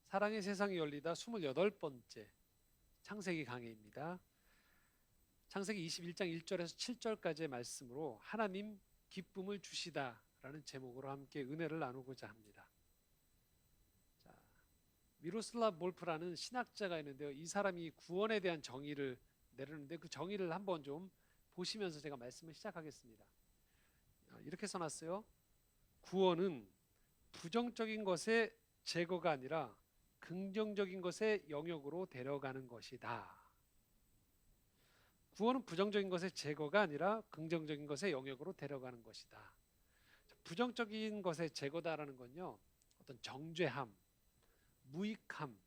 사랑의 세상이 열리다 28번째 창세기 강해입니다. 창세기 21장 1절에서 7절까지의 말씀으로 하나님 기쁨을 주시다 라는 제목으로 함께 은혜를 나누고자 합니다. 자, 미로슬라 몰프라는 신학자가 있는데요. 이 사람이 구원에 대한 정의를 내렸는데 그 정의를 한번 좀 보시면서 제가 말씀을 시작하겠습니다. 이렇게 써놨어요. 구원은 부정적인 것의 제거가 아니라 긍정적인 것의 영역으로 데려가는 것이다. 구원은 부정적인 것의 제거가 아니라 긍정적인 것의 영역으로 데려가는 것이다. 부정적인 것의 제거다라는 건요, 어떤 정죄함, 무익함,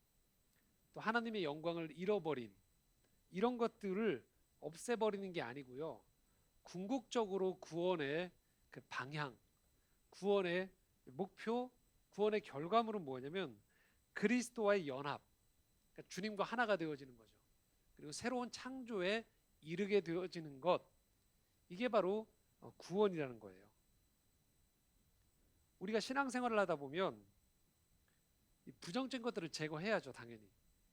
또 하나님의 영광을 잃어버린 이런 것들을 없애버리는 게 아니고요, 궁극적으로 구원의 그 방향, 구원의 목표, 구원의 결과물은 뭐냐면 그리스도와의 연합, 그러니까 주님과 하나가 되어지는 거죠. 그리고 새로운 창조에 이르게 되어지는 것, 이게 바로 구원이라는 거예요. 우리가 신앙생활을 하다 보면 부정적인 것들을 제거해야죠, 당연히.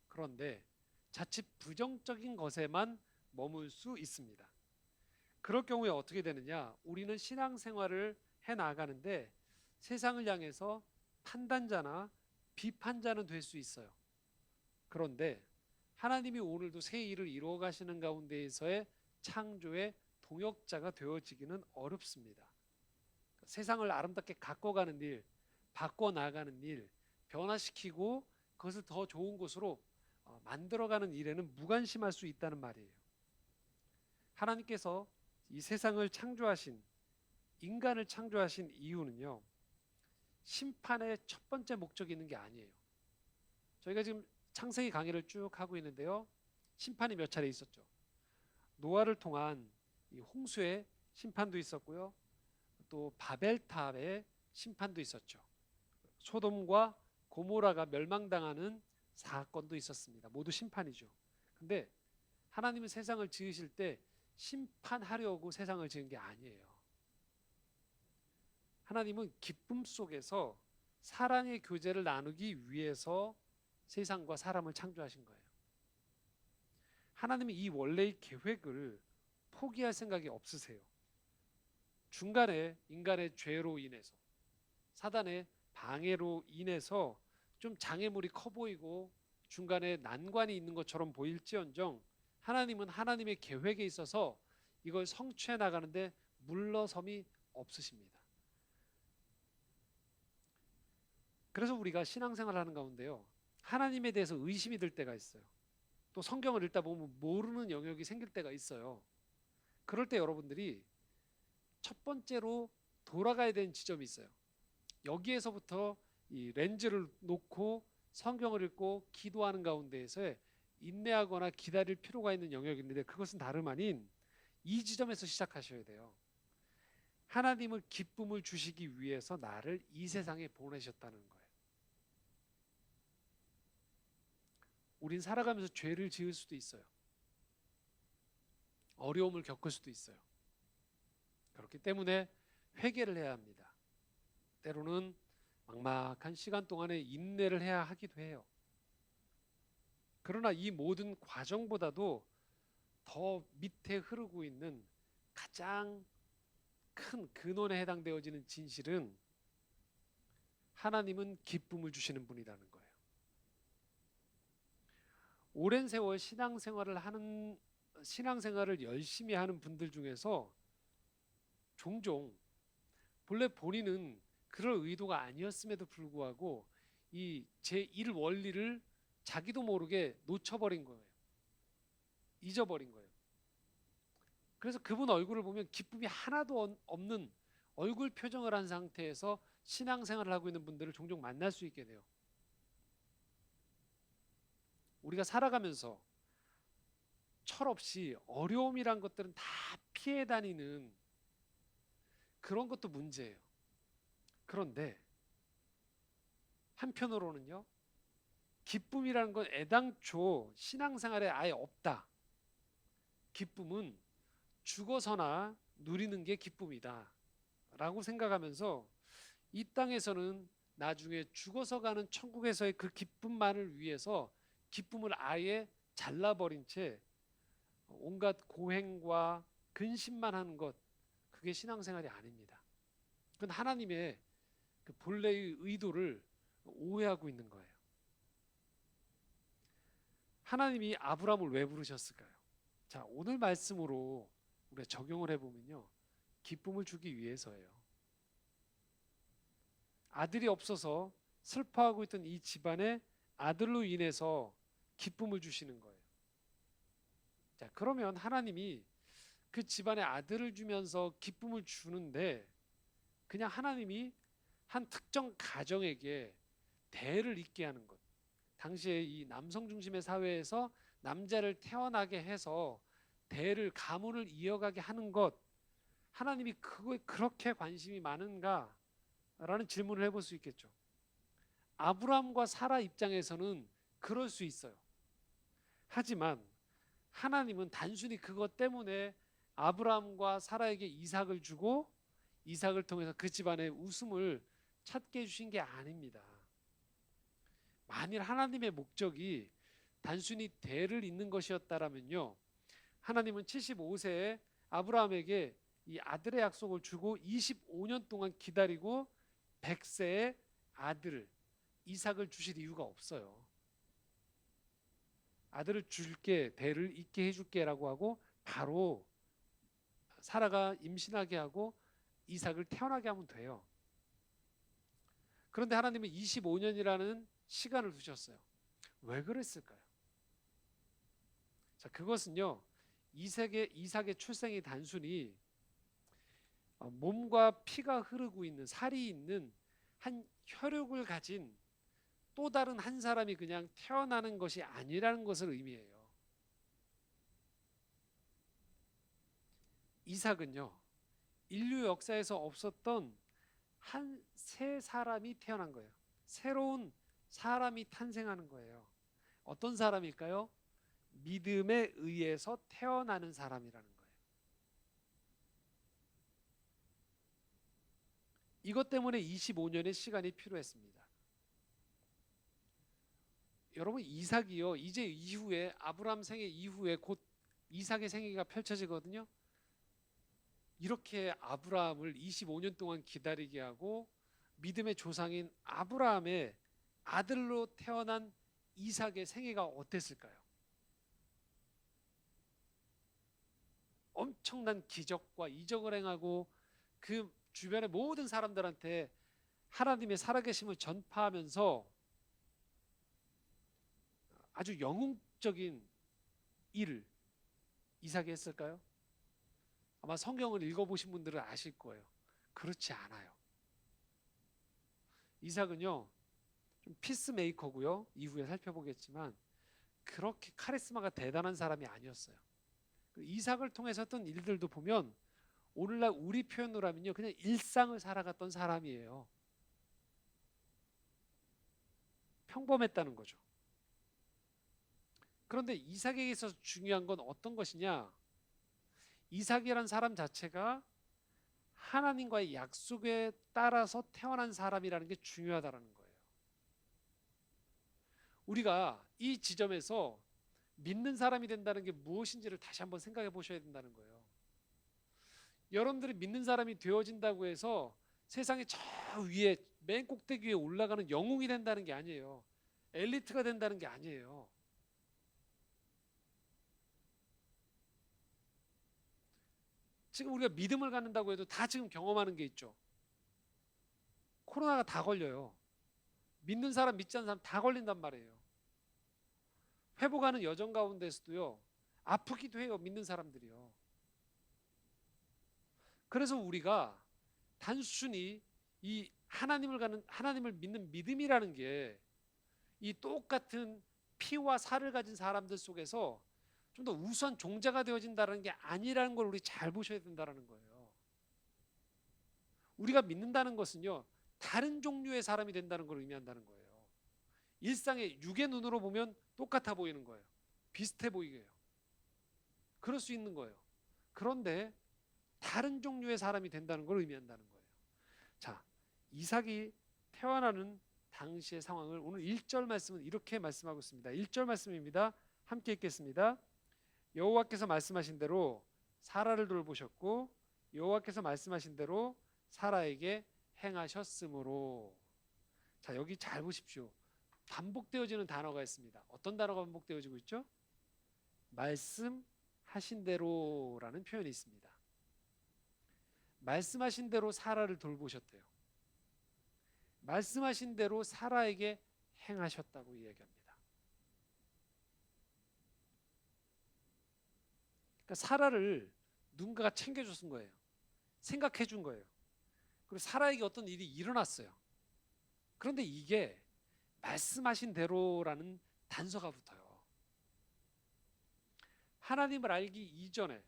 그런데 자칫 부정적인 것에만 머물 수 있습니다. 그럴 경우에 어떻게 되느냐? 우리는 신앙생활을 해 나가는데 세상을 향해서 판단자나 비판자는 될 수 있어요. 그런데 하나님이 오늘도 새 일을 이루어 가시는 가운데에서의 창조의 동역자가 되어지기는 어렵습니다. 세상을 아름답게 가꿔가는 일, 바꿔나가는 일, 변화시키고 그것을 더 좋은 곳으로 만들어가는 일에는 무관심할 수 있다는 말이에요. 하나님께서 이 세상을 창조하신, 인간을 창조하신 이유는요, 심판의 첫 번째 목적이 있는 게 아니에요. 저희가 지금 창세기 강의를 쭉 하고 있는데요, 심판이 몇 차례 있었죠. 노아를 통한 이 홍수의 심판도 있었고요, 또 바벨탑의 심판도 있었죠. 소돔과 고모라가 멸망당하는 사건도 있었습니다. 모두 심판이죠. 근데 하나님은 세상을 지으실 때 심판하려고 세상을 지은 게 아니에요. 하나님은 기쁨 속에서 사랑의 교제를 나누기 위해서 세상과 사람을 창조하신 거예요. 하나님은 이 원래의 계획을 포기할 생각이 없으세요. 중간에 인간의 죄로 인해서, 사단의 방해로 인해서 좀 장애물이 커 보이고 중간에 난관이 있는 것처럼 보일지언정 하나님은 하나님의 계획에 있어서 이걸 성취해 나가는데 물러섬이 없으십니다. 그래서 우리가 신앙생활을 하는 가운데요, 하나님에 대해서 의심이 들 때가 있어요. 또 성경을 읽다 보면 모르는 영역이 생길 때가 있어요. 그럴 때 여러분들이 첫 번째로 돌아가야 되는 지점이 있어요. 여기에서부터 이 렌즈를 놓고 성경을 읽고 기도하는 가운데에서 인내하거나 기다릴 필요가 있는 영역인데, 그것은 다름 아닌 이 지점에서 시작하셔야 돼요. 하나님은 기쁨을 주시기 위해서 나를 이 세상에 보내셨다는 거예요. 우린 살아가면서 죄를 지을 수도 있어요. 어려움을 겪을 수도 있어요. 그렇기 때문에 회개를 해야 합니다. 때로는 막막한 시간 동안에 인내를 해야 하기도 해요. 그러나 이 모든 과정보다도 더 밑에 흐르고 있는 가장 큰 근원에 해당되어지는 진실은 하나님은 기쁨을 주시는 분이라는 거예요. 오랜 세월 신앙생활을 열심히 하는 분들 중에서 종종 본래 본인은 그럴 의도가 아니었음에도 불구하고 이 제1 원리를 자기도 모르게 놓쳐버린 거예요. 잊어버린 거예요. 그래서 그분 얼굴을 보면 기쁨이 하나도 없는 얼굴 표정을 한 상태에서 신앙생활을 하고 있는 분들을 종종 만날 수 있게 돼요. 우리가 살아가면서 철없이 어려움이란 것들은 다 피해 다니는 그런 것도 문제예요. 그런데 한편으로는요, 기쁨이라는 건 애당초 신앙생활에 아예 없다. 기쁨은 죽어서나 누리는 게 기쁨이다 라고 생각하면서 이 땅에서는 나중에 죽어서 가는 천국에서의 그 기쁨만을 위해서 기쁨을 아예 잘라버린 채 온갖 고행과 근심만 하는 것, 그게 신앙생활이 아닙니다. 그건 하나님의 그 본래의 의도를 오해하고 있는 거예요. 하나님이 아브라함을 왜 부르셨을까요? 자, 오늘 말씀으로 우리가 적용을 해보면요, 기쁨을 주기 위해서예요. 아들이 없어서 슬퍼하고 있던 이 집안에 아들로 인해서 기쁨을 주시는 거예요. 자, 그러면 하나님이 그 집안에 아들을 주면서 기쁨을 주는데, 그냥 하나님이 한 특정 가정에게 대를 잇게 하는 것, 당시에 이 남성 중심의 사회에서 남자를 태어나게 해서 대를 가문을 이어가게 하는 것, 하나님이 그거에 그렇게 관심이 많은가? 라는 질문을 해볼 수 있겠죠. 아브라함과 사라 입장에서는 그럴 수 있어요. 하지만 하나님은 단순히 그것 때문에 아브라함과 사라에게 이삭을 주고 이삭을 통해서 그 집안의 웃음을 찾게 해주신 게 아닙니다. 만일 하나님의 목적이 단순히 대를 잇는 것이었다라면요, 하나님은 75세에 아브라함에게 이 아들의 약속을 주고 25년 동안 기다리고 100세에 아들을 이삭을 주실 이유가 없어요. 아들을 줄게, 대를 잇게 해줄게라고 하고 바로 사라가 임신하게 하고 이삭을 태어나게 하면 돼요. 그런데 하나님은 25년이라는 시간을 두셨어요. 왜 그랬을까요? 자, 그것은요, 이삭의 출생이 단순히 몸과 피가 흐르고 있는, 살이 있는 한 혈육을 가진 또 다른 한 사람이 그냥 태어나는 것이 아니라는 것을 의미해요. 이삭은요, 인류 역사에서 없었던 새 사람이 태어난 거예요. 새로운 사람이 탄생하는 거예요. 어떤 사람일까요? 믿음에 의해서 태어나는 사람이라는 거예요. 이것 때문에 25년의 시간이 필요했습니다. 여러분, 이삭이요, 이제 이후에 아브라함 생애 이후에 곧 이삭의 생애가 펼쳐지거든요. 이렇게 아브라함을 25년 동안 기다리게 하고 믿음의 조상인 아브라함의 아들로 태어난 이삭의 생애가 어땠을까요? 엄청난 기적과 이적을 행하고 그 주변의 모든 사람들한테 하나님의 살아계심을 전파하면서 아주 영웅적인 일을 이삭이 했을까요? 아마 성경을 읽어보신 분들은 아실 거예요. 그렇지 않아요. 이삭은요, 좀 피스메이커고요. 이후에 살펴보겠지만 그렇게 카리스마가 대단한 사람이 아니었어요. 이삭을 통해서 했던 일들도 보면 오늘날 우리 표현으로 하면요, 그냥 일상을 살아갔던 사람이에요. 평범했다는 거죠. 그런데 이삭에게 있어서 중요한 건 어떤 것이냐? 이삭이라는 사람 자체가 하나님과의 약속에 따라서 태어난 사람이라는 게 중요하다는 거예요. 우리가 이 지점에서 믿는 사람이 된다는 게 무엇인지를 다시 한번 생각해 보셔야 된다는 거예요. 여러분들이 믿는 사람이 되어진다고 해서 세상의 저 위에 맨 꼭대기 위에 올라가는 영웅이 된다는 게 아니에요. 엘리트가 된다는 게 아니에요. 지금 우리가 믿음을 갖는다고 해도 다 지금 경험하는 게 있죠. 코로나가 다 걸려요. 믿는 사람 믿지 않는 사람 다 걸린단 말이에요. 회복하는 여정 가운데서도요, 아프기도 해요. 믿는 사람들이요. 그래서 우리가 단순히 이 하나님을 믿는 믿음이라는 게 이 똑같은 피와 살을 가진 사람들 속에서 좀 더 우수한 종자가 되어진다는 게 아니라는 걸 우리 잘 보셔야 된다는 거예요. 우리가 믿는다는 것은요, 다른 종류의 사람이 된다는 걸 의미한다는 거예요. 일상의 육의 눈으로 보면 똑같아 보이는 거예요. 비슷해 보이게 해요. 그럴 수 있는 거예요. 그런데 다른 종류의 사람이 된다는 걸 의미한다는 거예요. 자, 이삭이 태어나는 당시의 상황을 오늘 1절 말씀은 이렇게 말씀하고 있습니다. 1절 말씀입니다. 함께 읽겠습니다. 여호와께서 말씀하신 대로 사라를 돌보셨고 여호와께서 말씀하신 대로 사라에게 행하셨으므로. 자, 여기 잘 보십시오. 반복되어지는 단어가 있습니다. 어떤 단어가 반복되어지고 있죠? 말씀하신 대로라는 표현이 있습니다. 말씀하신 대로 사라를 돌보셨대요. 말씀하신 대로 사라에게 행하셨다고 이야기합니다. 그러니까 사라를 누군가가 챙겨줬은 거예요. 생각해 준 거예요. 그리고 사라에게 어떤 일이 일어났어요. 그런데 이게 말씀하신 대로라는 단서가 붙어요. 하나님을 알기 이전에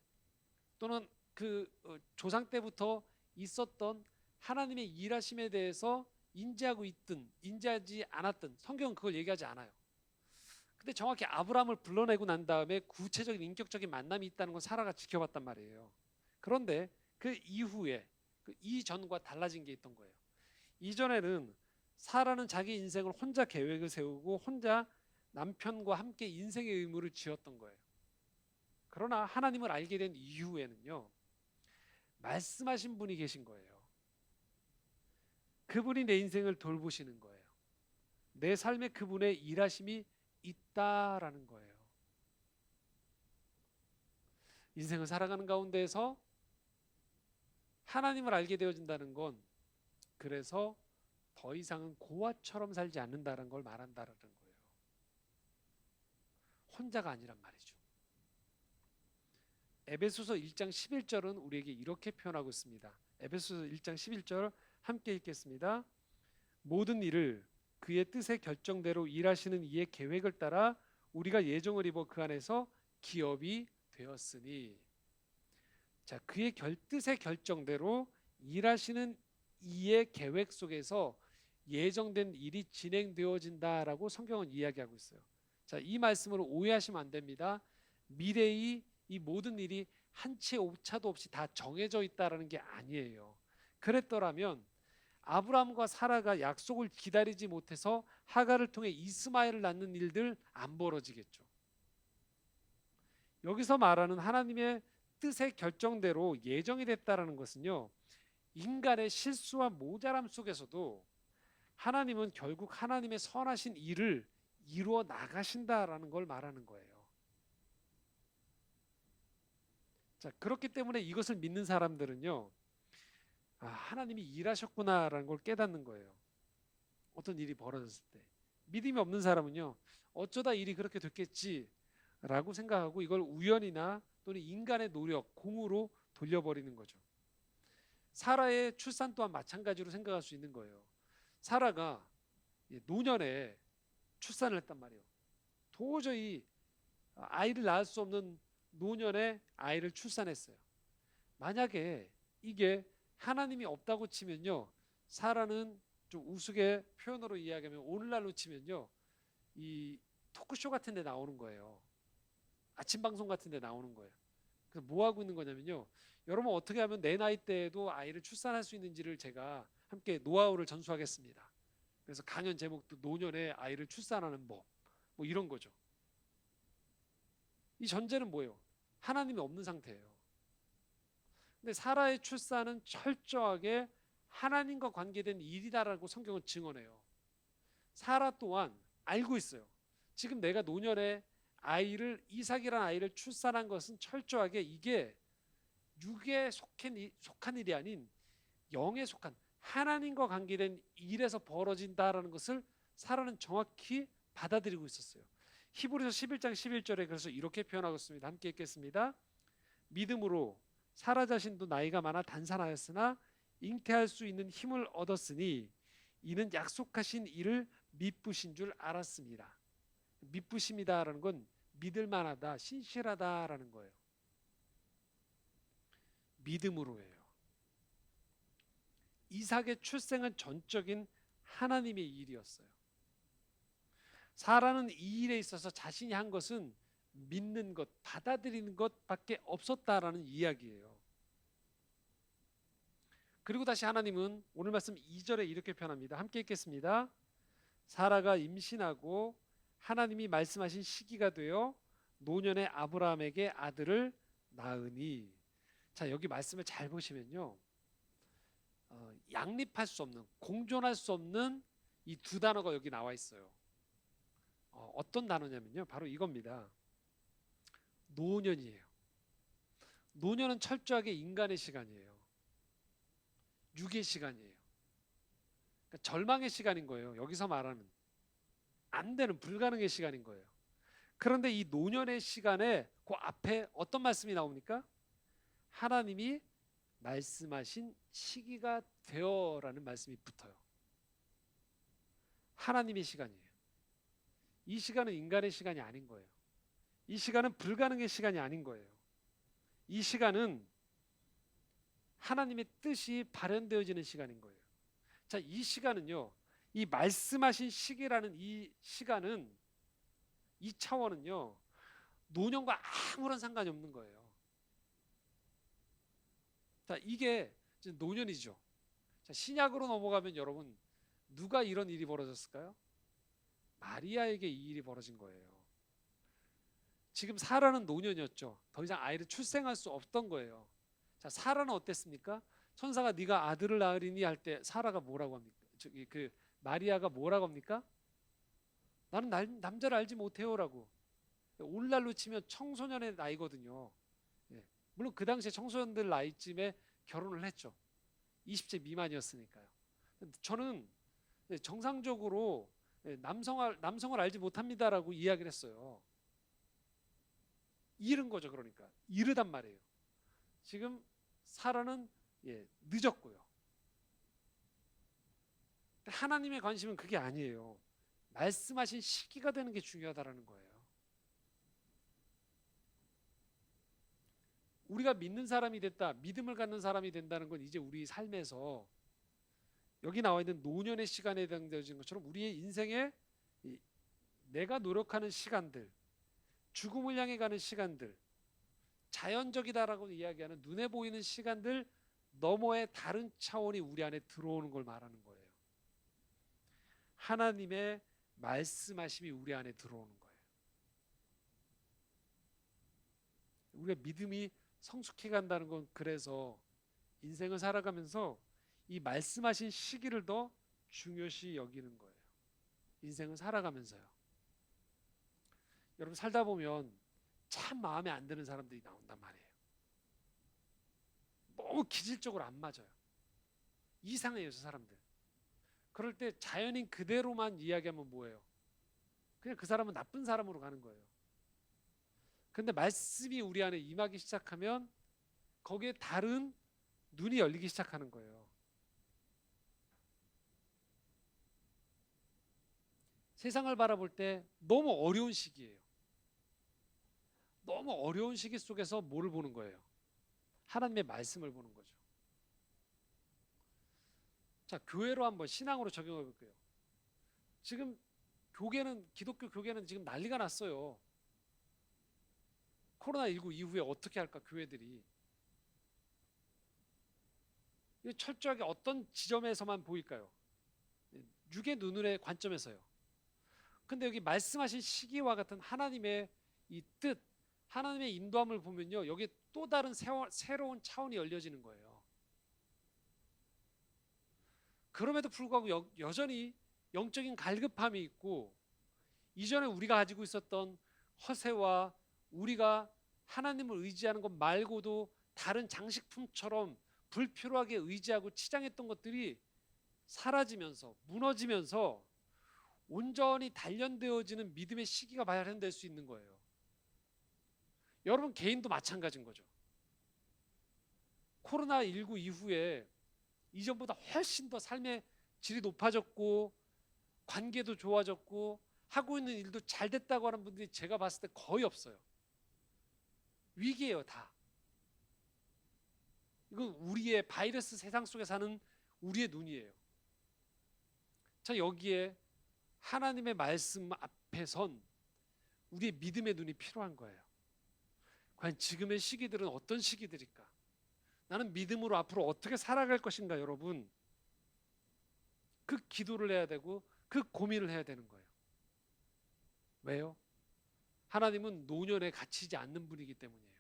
또는 그 조상 때부터 있었던 하나님의 일하심에 대해서 인지하고 있든 인지하지 않았든 성경은 그걸 얘기하지 않아요. 근데 정확히 아브라함을 불러내고 난 다음에 구체적인 인격적인 만남이 있다는 건 사라가 지켜봤단 말이에요. 그런데 그 이후에 그 이전과 달라진 게 있던 거예요. 이전에는 사라는 자기 인생을 혼자 계획을 세우고 혼자 남편과 함께 인생의 의무를 지었던 거예요. 그러나 하나님을 알게 된 이후에는요, 말씀하신 분이 계신 거예요. 그분이 내 인생을 돌보시는 거예요. 내 삶에 그분의 일하심이 있다라는 거예요. 인생을 살아가는 가운데에서 하나님을 알게 되어진다는 건 그래서 더 이상은 고아처럼 살지 않는다는 걸 말한다라는 거예요. 혼자가 아니란 말이죠. 에베소서 1장 11절은 우리에게 이렇게 표현하고 있습니다. 에베소서 1장 11절 함께 읽겠습니다. 모든 일을 그의 뜻의 결정대로 일하시는 이의 계획을 따라 우리가 예정을 입어 그 안에서 기업이 되었으니. 자, 그의 뜻의 결정대로 일하시는 이의 계획 속에서 예정된 일이 진행되어진다라고 성경은 이야기하고 있어요. 자, 이 말씀을 오해하시면 안 됩니다. 미래의 이 모든 일이 한치의 오차도 없이 다 정해져 있다라는 게 아니에요. 그랬더라면 아브라함과 사라가 약속을 기다리지 못해서 하갈을 통해 이스마엘을 낳는 일들 안 벌어지겠죠. 여기서 말하는 하나님의 뜻의 결정대로 예정이 됐다라는 것은요, 인간의 실수와 모자람 속에서도 하나님은 결국 하나님의 선하신 일을 이루어 나가신다라는 걸 말하는 거예요. 자, 그렇기 때문에 이것을 믿는 사람들은요, 하나님이 일하셨구나라는 걸 깨닫는 거예요. 어떤 일이 벌어졌을 때. 믿음이 없는 사람은요, 어쩌다 일이 그렇게 됐겠지라고 생각하고 이걸 우연이나 또는 인간의 노력, 공으로 돌려버리는 거죠. 사라의 출산 또한 마찬가지로 생각할 수 있는 거예요. 사라가 노년에 출산을 했단 말이에요. 도저히 아이를 낳을 수 없는 노년에 아이를 출산했어요. 만약에 이게 하나님이 없다고 치면요, 사라는 좀 우스개 표현으로 이야기하면 오늘날로 치면요, 이 토크쇼 같은 데 나오는 거예요. 아침 방송 같은 데 나오는 거예요. 그래서 뭐 하고 있는 거냐면요, 여러분 어떻게 하면 내 나이 때에도 아이를 출산할 수 있는지를 제가 함께 노하우를 전수하겠습니다. 그래서 강연 제목도 노년에 아이를 출산하는 법, 뭐 이런 거죠. 이 전제는 뭐예요? 하나님이 없는 상태예요. 근데 사라의 출산은 철저하게 하나님과 관계된 일이다라고 성경은 증언해요. 사라 또한 알고 있어요. 지금 내가 노년에 아이를 이삭이라는 아이를 출산한 것은 철저하게 이게 육에 속한 일이 아닌 영에 속한 하나님과 관계된 일에서 벌어진다라는 것을 사라는 정확히 받아들이고 있었어요. 히브리서 11장 11절에 그래서 이렇게 표현하고 있습니다. 함께 읽겠습니다. 믿음으로 사라 자신도 나이가 많아 단산하였으나 잉태할 수 있는 힘을 얻었으니 이는 약속하신 이를 믿으신 줄 알았습니다. 믿으심이다라는 건 믿을 만하다, 신실하다라는 거예요. 믿음으로예요. 이삭의 출생은 전적인 하나님의 일이었어요. 사라는 이 일에 있어서 자신이 한 것은 믿는 것, 받아들이는 것밖에 없었다라는 이야기예요. 그리고 다시 하나님은 오늘 말씀 2절에 이렇게 표현합니다. 함께 읽겠습니다. 사라가 임신하고 하나님이 말씀하신 시기가 되어 노년의 아브라함에게 아들을 낳으니. 자, 여기 말씀을 잘 보시면요, 양립할 수 없는, 공존할 수 없는 이 두 단어가 여기 나와 있어요. 어떤 단어냐면요, 바로 이겁니다. 노년이에요. 노년은 철저하게 인간의 시간이에요. 육의 시간이에요. 그러니까 절망의 시간인 거예요. 여기서 말하는 안 되는, 불가능의 시간인 거예요. 그런데 이 노년의 시간에 그 앞에 어떤 말씀이 나옵니까? 하나님이 말씀하신 시기가 되어라는 말씀이 붙어요. 하나님의 시간이에요. 이 시간은 인간의 시간이 아닌 거예요. 이 시간은 불가능의 시간이 아닌 거예요. 이 시간은 하나님의 뜻이 발현되어지는 시간인 거예요. 자, 이 시간은요, 이 말씀하신 시기라는 이 시간은, 이 차원은요, 노년과 아무런 상관이 없는 거예요. 자, 이게 이제 노년이죠. 자, 신약으로 넘어가면 여러분, 누가 이런 일이 벌어졌을까요? 마리아에게 이 일이 벌어진 거예요. 지금 사라는 노년이었죠. 더 이상 아이를 출생할 수 없던 거예요. 자, 사라는 어땠습니까? 천사가 네가 아들을 낳으리니 할 때 사라가 뭐라고 합니까? 저기 마리아가 뭐라고 합니까? 나는 남자를 알지 못해요라고. 오늘날로 치면 청소년의 나이거든요. 예. 물론 그 당시에 청소년들 나이쯤에 결혼을 했죠. 20세 미만이었으니까요. 저는 정상적으로 남성을 알지 못합니다라고 이야기를 했어요. 이른 거죠. 그러니까 이르단 말이에요. 지금 사라는 늦었고요. 하나님의 관심은 그게 아니에요. 말씀하신 시기가 되는 게 중요하다라는 거예요. 우리가 믿는 사람이 됐다, 믿음을 갖는 사람이 된다는 건 이제 우리 삶에서 여기 나와 있는 노년의 시간에 해당되어진 것처럼 우리의 인생에 내가 노력하는 시간들, 죽음을 향해 가는 시간들, 자연적이다라고 이야기하는 눈에 보이는 시간들 너머의 다른 차원이 우리 안에 들어오는 걸 말하는 거예요. 하나님의 말씀하심이 우리 안에 들어오는 거예요. 우리가 믿음이 성숙해 간다는 건 그래서 인생을 살아가면서 이 말씀하신 시기를 더 중요시 여기는 거예요. 인생을 살아가면서요. 여러분, 살다 보면 참 마음에 안 드는 사람들이 나온단 말이에요. 너무 기질적으로 안 맞아요. 이상해요, 저 사람들. 그럴 때 자연인 그대로만 이야기하면 뭐예요? 그냥 그 사람은 나쁜 사람으로 가는 거예요. 근데 말씀이 우리 안에 임하기 시작하면 거기에 다른 눈이 열리기 시작하는 거예요. 세상을 바라볼 때 너무 어려운 시기예요. 너무 어려운 시기 속에서 뭐를 보는 거예요? 하나님의 말씀을 보는 거죠. 자, 교회로 한번 신앙으로 적용해 볼게요. 지금 기독교 교계는 지금 난리가 났어요. 코로나19 이후에 어떻게 할까, 교회들이. 철저하게 어떤 지점에서만 보일까요? 육의 눈의 관점에서요. 근데 여기 말씀하신 시기와 같은 하나님의 이 뜻, 하나님의 인도함을 보면요, 여기에 또 다른 새로운 차원이 열려지는 거예요. 그럼에도 불구하고 여전히 영적인 갈급함이 있고, 이전에 우리가 가지고 있었던 허세와 우리가 하나님을 의지하는 것 말고도 다른 장식품처럼 불필요하게 의지하고 치장했던 것들이 사라지면서, 무너지면서 온전히 단련되어지는 믿음의 시기가 발현될 수 있는 거예요. 여러분 개인도 마찬가지인 거죠. 코로나19 이후에 이전보다 훨씬 더 삶의 질이 높아졌고, 관계도 좋아졌고, 하고 있는 일도 잘 됐다고 하는 분들이 제가 봤을 때 거의 없어요. 위기예요, 다. 이건 우리의 바이러스 세상 속에 사는 우리의 눈이에요. 자, 여기에 하나님의 말씀 앞에 선 우리의 믿음의 눈이 필요한 거예요. 과연 지금의 시기들은 어떤 시기들일까? 나는 믿음으로 앞으로 어떻게 살아갈 것인가, 여러분. 그 기도를 해야 되고 그 고민을 해야 되는 거예요. 왜요? 하나님은 노년에 갇히지 않는 분이기 때문이에요.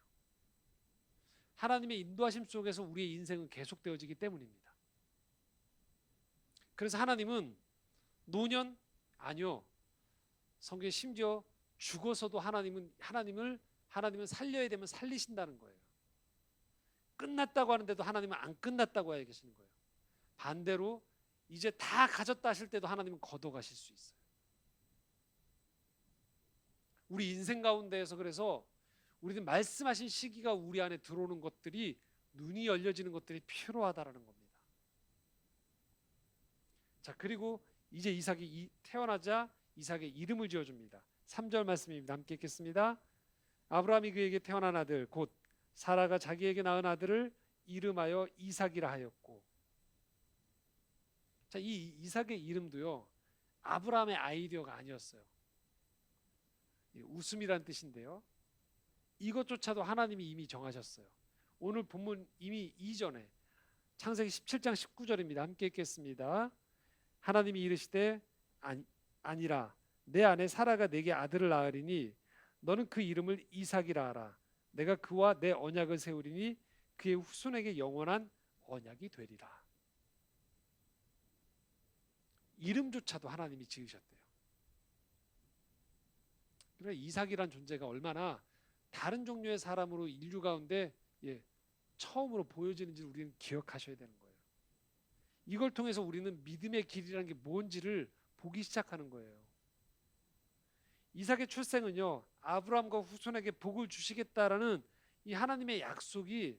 하나님의 인도하심 속에서 우리의 인생은 계속되어지기 때문입니다. 그래서 하나님은 노년 아니요. 성경에 심지어 죽어서도 하나님은 살려야 되면 살리신다는 거예요. 끝났다고 하는데도 하나님은 안 끝났다고 하여 계시는 거예요. 반대로 이제 다 가졌다 하실 때도 하나님은 거둬 가실 수 있어요. 우리 인생 가운데에서 그래서 우리는 말씀하신 시기가 우리 안에 들어오는 것들이, 눈이 열려지는 것들이 필요하다라는 겁니다. 자, 그리고 이제 이삭이 태어나자 이삭의 이름을 지어줍니다. 3절 말씀입니다. 함께 읽겠습니다. 아브라함이 그에게 태어난 아들 곧 사라가 자기에게 낳은 아들을 이름하여 이삭이라 하였고. 자, 이 이삭의 이름도요, 아브라함의 아이디어가 아니었어요. 웃음이란 뜻인데요, 이것조차도 하나님이 이미 정하셨어요. 오늘 본문 이미 이전에 창세기 17장 19절입니다. 함께 읽겠습니다. 하나님이 이르시되 아니라 내 아내 사라가 내게 아들을 낳으리니 너는 그 이름을 이삭이라 하라. 내가 그와 내 언약을 세우리니 그의 후손에게 영원한 언약이 되리라. 이름조차도 하나님이 지으셨대요. 그러니까 이삭이란 존재가 얼마나 다른 종류의 사람으로 인류 가운데 처음으로 보여지는지 우리는 기억하셔야 되는 거예요. 이걸 통해서 우리는 믿음의 길이라는 게 뭔지를 보기 시작하는 거예요. 이삭의 출생은요, 아브라함과 후손에게 복을 주시겠다라는 이 하나님의 약속이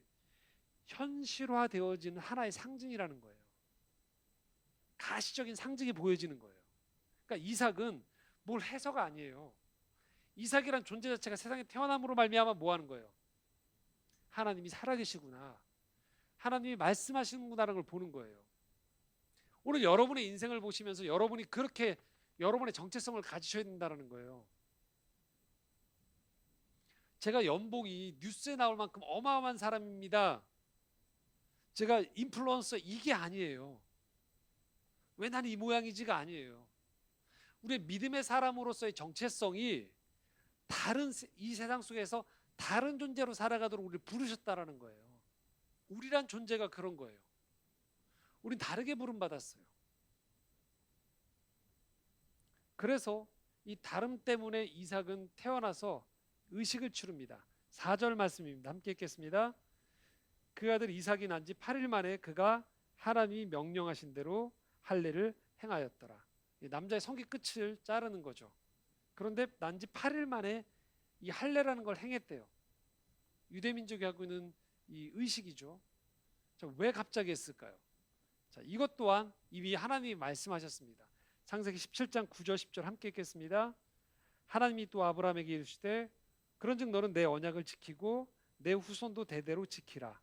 현실화되어지는 하나의 상징이라는 거예요. 가시적인 상징이 보여지는 거예요. 그러니까 이삭은 뭘 해서가 아니에요. 이삭이란 존재 자체가 세상에 태어남으로 말미암아 뭐 하는 거예요? 하나님이 살아계시구나, 하나님이 말씀하시는구나라는 걸 보는 거예요. 오늘 여러분의 인생을 보시면서 여러분이 그렇게 여러분의 정체성을 가지셔야 된다는 거예요. 제가 연봉이 뉴스에 나올 만큼 어마어마한 사람입니다, 제가 인플루언서, 이게 아니에요. 왜 나는 이 모양이지가 아니에요. 우리의 믿음의 사람으로서의 정체성이 이 세상 속에서 다른 존재로 살아가도록 우리를 부르셨다라는 거예요. 우리란 존재가 그런 거예요. 우린 다르게 부름받았어요. 그래서 이 다름 때문에 이삭은 태어나서 의식을 치릅니다. 4절 말씀입니다. 함께 읽겠습니다. 그 아들 이삭이 난 지 8일 만에 그가 하나님이 명령하신 대로 할례를 행하였더라. 남자의 성기 끝을 자르는 거죠. 그런데 난 지 8일 만에 이 할례라는 걸 행했대요. 유대민족이 하고 있는 이 의식이죠. 자, 왜 갑자기 했을까요? 자, 이것 또한 이미 하나님이 말씀하셨습니다. 창세기 17장 9절 10절 함께 읽겠습니다. 하나님이 또 아브라함에게 이르시되 그런즉 너는 내 언약을 지키고 내 후손도 대대로 지키라.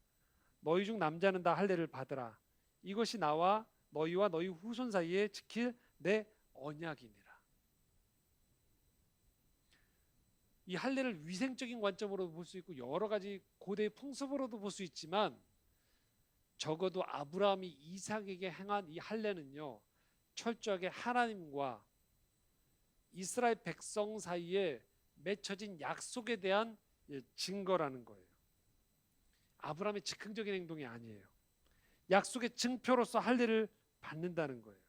너희 중 남자는 다 할례를 받으라. 이것이 나와 너희와 너희 후손 사이에 지킬 내 언약이니라. 이 할례를 위생적인 관점으로도 볼 수 있고 여러 가지 고대의 풍습으로도 볼 수 있지만, 적어도 아브라함이 이삭에게 행한 이 할례는요, 철저하게 하나님과 이스라엘 백성 사이에 맺혀진 약속에 대한 증거라는 거예요. 아브라함의 즉흥적인 행동이 아니에요. 약속의 증표로서 할례를 받는다는 거예요.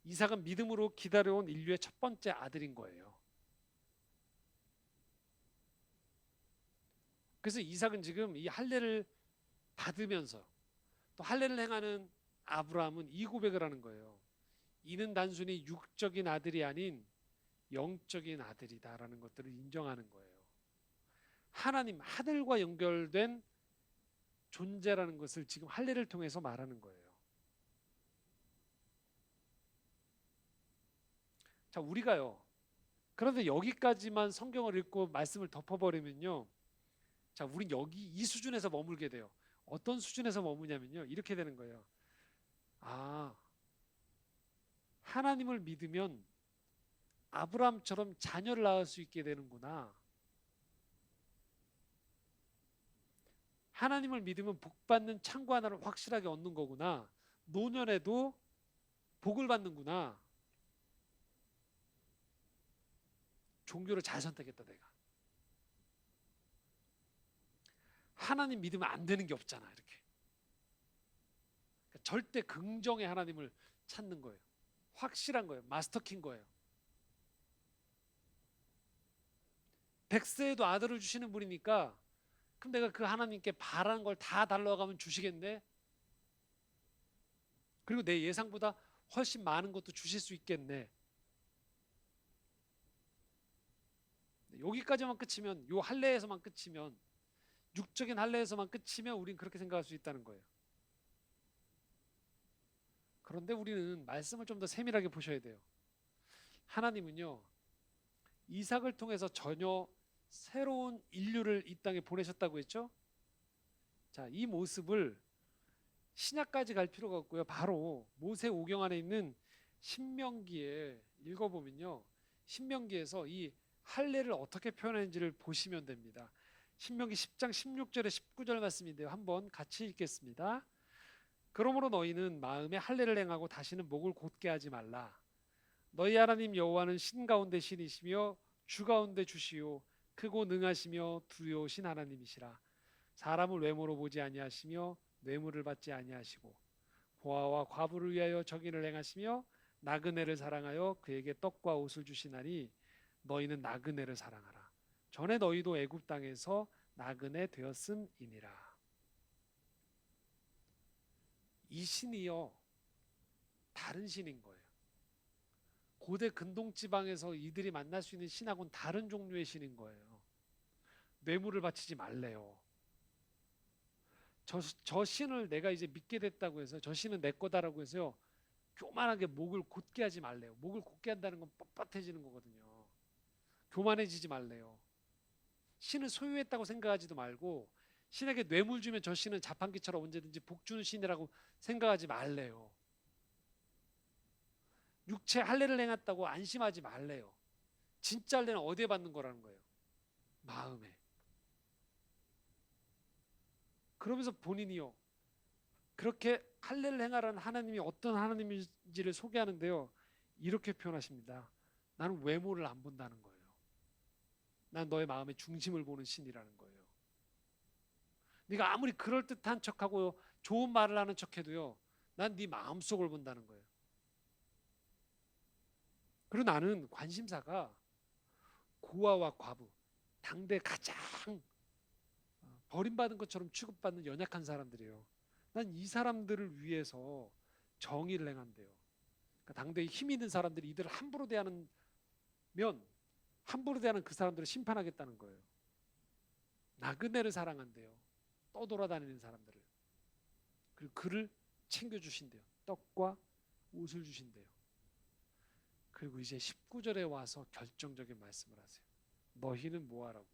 이삭은 믿음으로 기다려온 인류의 첫 번째 아들인 거예요. 그래서 이삭은 지금 이 할례를 받으면서 또 할례를 행하는 아브라함은 이 고백을 하는 거예요. 이는 단순히 육적인 아들이 아닌 영적인 아들이다라는 것들을 인정하는 거예요. 하나님, 하늘과 연결된 존재라는 것을 지금 할례를 통해서 말하는 거예요. 자, 우리가요, 그런데 여기까지만 성경을 읽고 말씀을 덮어버리면요, 자, 우린 여기 이 수준에서 머물게 돼요. 어떤 수준에서 머무냐면요, 이렇게 되는 거예요. 아, 하나님을 믿으면 아브라함처럼 자녀를 낳을 수 있게 되는구나. 하나님을 믿으면 복 받는 창고 하나를 확실하게 얻는 거구나. 노년에도 복을 받는구나. 종교를 잘 선택했다 내가. 하나님 믿으면 안 되는 게 없잖아 이렇게. 그러니까 절대 긍정의 하나님을 찾는 거예요. 확실한 거예요. 마스터킨 거예요. 100세에도 아들을 주시는 분이니까 그럼 내가 그 하나님께 바라는 걸 다 달러가면 주시겠네? 그리고 내 예상보다 훨씬 많은 것도 주실 수 있겠네. 여기까지만 끝이면, 요 할례에서만 끝이면, 육적인 할례에서만 끝이면 우린 그렇게 생각할 수 있다는 거예요. 그런데 우리는 말씀을 좀 더 세밀하게 보셔야 돼요. 하나님은요, 이삭을 통해서 전혀 새로운 인류를 이 땅에 보내셨다고 했죠? 자, 이 모습을 신약까지 갈 필요가 없고요. 바로 모세오경 안에 있는 신명기에 읽어보면요. 신명기에서 이 할례를 어떻게 표현했는지를 보시면 됩니다. 신명기 10장 16절에 19절 말씀인데요. 한번 같이 읽겠습니다. 그러므로 너희는 마음에 할례를 행하고 다시는 목을 곧게 하지 말라. 너희 하나님 여호와는 신 가운데 신이시며 주 가운데 주시요 크고 능하시며 두려우신 하나님이시라. 사람을 외모로 보지 아니하시며 뇌물을 받지 아니하시고 고아와 과부를 위하여 정의를 행하시며 나그네를 사랑하여 그에게 떡과 옷을 주시나니 너희는 나그네를 사랑하라. 전에 너희도 애굽 땅에서 나그네 되었음이니라. 이 신이요 다른 신인 거예요. 고대 근동 지방에서 이들이 만날 수 있는 신하고는 다른 종류의 신인 거예요. 뇌물을 바치지 말래요. 저 신을 내가 이제 믿게 됐다고 해서 저 신은 내 거다라고 해서요. 교만하게 목을 곧게 하지 말래요. 목을 곧게 한다는 건 뻣뻣해지는 거거든요. 교만해지지 말래요. 신을 소유했다고 생각하지도 말고 신에게 뇌물 주면 저 신은 자판기처럼 언제든지 복 주는 신이라고 생각하지 말래요. 육체 할례를 행했다고 안심하지 말래요. 진짜 할례는 어디에 받는 거라는 거예요? 마음에. 그러면서 본인이요. 그렇게 할례를 행하라는 하나님이 어떤 하나님인지를 소개하는데요. 이렇게 표현하십니다. 나는 외모를 안 본다는 거예요. 난 너의 마음의 중심을 보는 신이라는 거예요. 네가 아무리 그럴듯한 척하고 좋은 말을 하는 척해도요. 난 네 마음속을 본다는 거예요. 그리고 나는 관심사가 고아와 과부, 당대 가장 버림받은 것처럼 취급받는 연약한 사람들이에요. 난 이 사람들을 위해서 정의를 행한대요. 그러니까 당대에 힘 있는 사람들이 이들을 함부로 대하는 그 사람들을 심판하겠다는 거예요. 나그네를 사랑한대요. 떠돌아다니는 사람들을. 그리고 그를 챙겨주신대요. 떡과 옷을 주신대요. 그리고 이제 19절에 와서 결정적인 말씀을 하세요. 너희는 뭐하라고?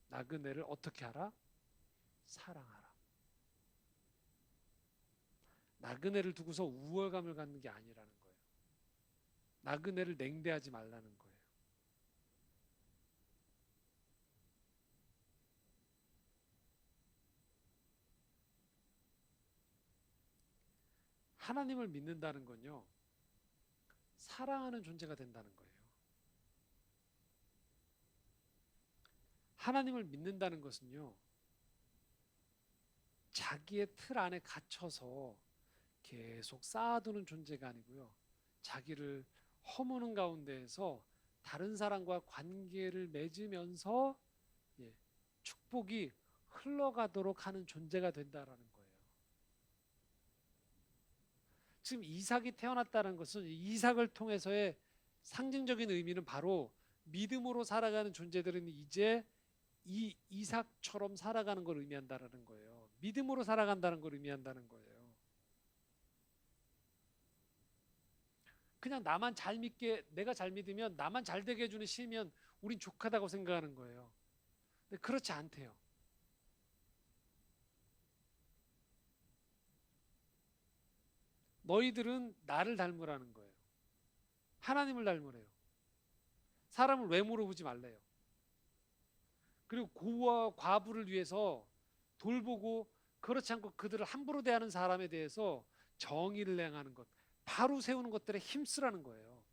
나그네를 어떻게 하라? 사랑하라. 나그네를 두고서 우월감을 갖는 게 아니라는 거예요. 나그네를 냉대하지 말라는 거예요. 하나님을 믿는다는 건요. 사랑하는 존재가 된다는 거예요. 하나님을 믿는다는 것은요. 자기의 틀 안에 갇혀서 계속 쌓아두는 존재가 아니고요. 자기를 허무는 가운데에서 다른 사람과 관계를 맺으면서 축복이 흘러가도록 하는 존재가 된다라는 거예요. 지금 이삭이 태어났다는 것은 이삭을 통해서의 상징적인 의미는 바로 믿음으로 살아가는 존재들은 이제 이 이삭처럼 살아가는 걸 의미한다라는 거예요. 믿음으로 살아간다는 걸 의미한다는 거예요. 그냥 나만 잘 믿게, 내가 잘 믿으면 나만 잘 되게 해주는 신이면 우린 족하다고 생각하는 거예요. 근데 그렇지 않대요. 너희들은 나를 닮으라는 거예요. 하나님을 닮으래요. 사람을 외모로 보지 말래요. 그리고 고와 과부를 위해서 돌보고 그렇지 않고 그들을 함부로 대하는 사람에 대해서 정의를 행하는 것, 바로 세우는 것들에 힘쓰라는 거예요.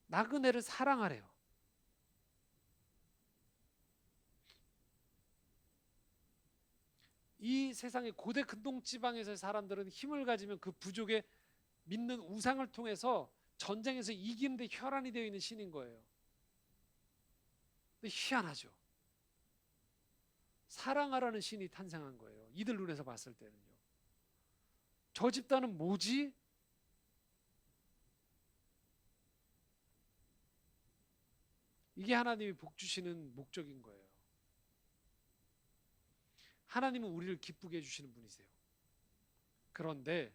나그네를 사랑하래요. 이 세상의 고대 근동 지방에서의 사람들은 힘을 가지면 그 부족의 믿는 우상을 통해서 전쟁에서 이기는데 혈안이 되어 있는 신인 거예요. 근데 희한하죠. 사랑하라는 신이 탄생한 거예요. 이들 눈에서 봤을 때는요. 저 집단은 뭐지? 이게 하나님이 복 주시는 목적인 거예요. 하나님은 우리를 기쁘게 해주시는 분이세요. 그런데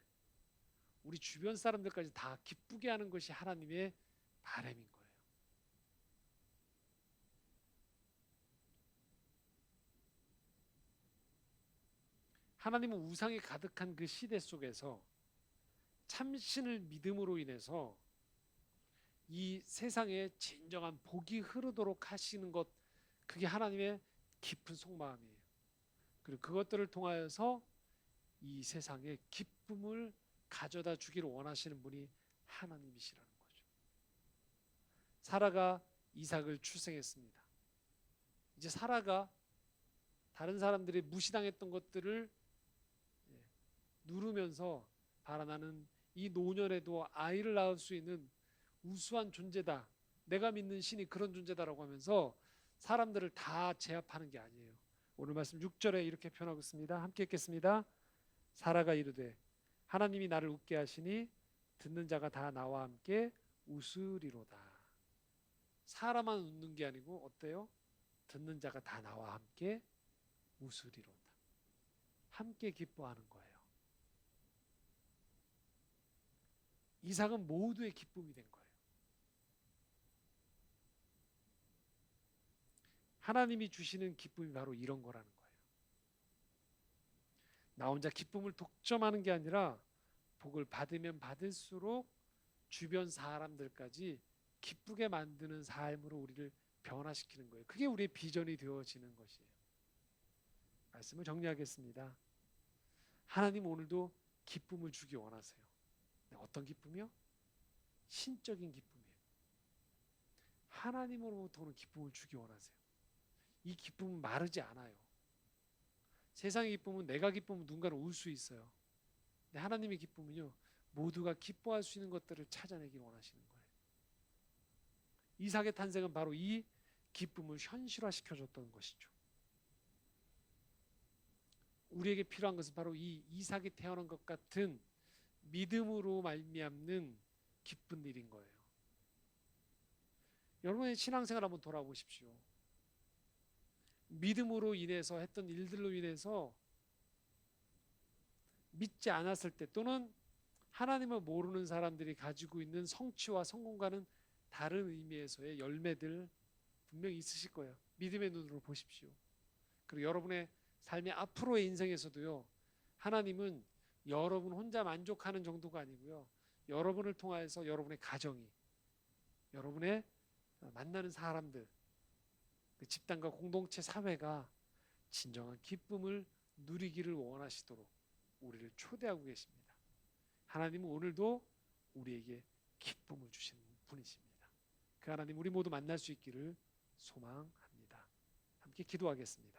우리 주변 사람들까지 다 기쁘게 하는 것이 하나님의 바람인 거예요. 하나님은 우상이 가득한 그 시대 속에서 참신을 믿음으로 인해서 이 세상에 진정한 복이 흐르도록 하시는 것, 그게 하나님의 깊은 속마음이에요. 그리고 그것들을 통하여서 이 세상에 기쁨을 가져다 주기를 원하시는 분이 하나님이시라는 거죠. 사라가 이삭을 출생했습니다. 이제 사라가 다른 사람들이 무시당했던 것들을 누르면서 바라나는 이 노년에도 아이를 낳을 수 있는 우수한 존재다. 내가 믿는 신이 그런 존재다라고 하면서 사람들을 다 제압하는 게 아니에요. 오늘 말씀 6절에 이렇게 표현하고 있습니다. 함께 읽겠습니다. 사라가 이르되 하나님이 나를 웃게 하시니 듣는 자가 다 나와 함께 웃으리로다. 사라만 웃는 게 아니고 어때요? 듣는 자가 다 나와 함께 웃으리로다. 함께 기뻐하는 거예요. 이삭은 모두의 기쁨이 된 거예요. 하나님이 주시는 기쁨이 바로 이런 거라는 거예요. 나 혼자 기쁨을 독점하는 게 아니라 복을 받으면 받을수록 주변 사람들까지 기쁘게 만드는 삶으로 우리를 변화시키는 거예요. 그게 우리의 비전이 되어지는 것이에요. 말씀을 정리하겠습니다. 하나님 오늘도 기쁨을 주기 원하세요. 어떤 기쁨이요? 신적인 기쁨이에요. 하나님으로부터 오는 기쁨을 주기 원하세요. 이 기쁨은 마르지 않아요. 세상의 기쁨은 내가 기쁘면 누군가는 울 수 있어요. 근데 하나님의 기쁨은요, 모두가 기뻐할 수 있는 것들을 찾아내길 원하시는 거예요. 이삭의 탄생은 바로 이 기쁨을 현실화시켜줬던 것이죠. 우리에게 필요한 것은 바로 이 이삭이 태어난 것 같은 믿음으로 말미암는 기쁜 일인 거예요. 여러분의 신앙생활 한번 돌아보십시오. 믿음으로 인해서 했던 일들로 인해서 믿지 않았을 때 또는 하나님을 모르는 사람들이 가지고 있는 성취와 성공과는 다른 의미에서의 열매들 분명히 있으실 거예요. 믿음의 눈으로 보십시오. 그리고 여러분의 삶의 앞으로의 인생에서도요, 하나님은 여러분 혼자 만족하는 정도가 아니고요, 여러분을 통하여서 여러분의 가정이, 여러분의 만나는 사람들, 그 집단과 공동체 사회가 진정한 기쁨을 누리기를 원하시도록 우리를 초대하고 계십니다. 하나님은 오늘도 우리에게 기쁨을 주시는 분이십니다. 그 하나님 우리 모두 만날 수 있기를 소망합니다. 함께 기도하겠습니다.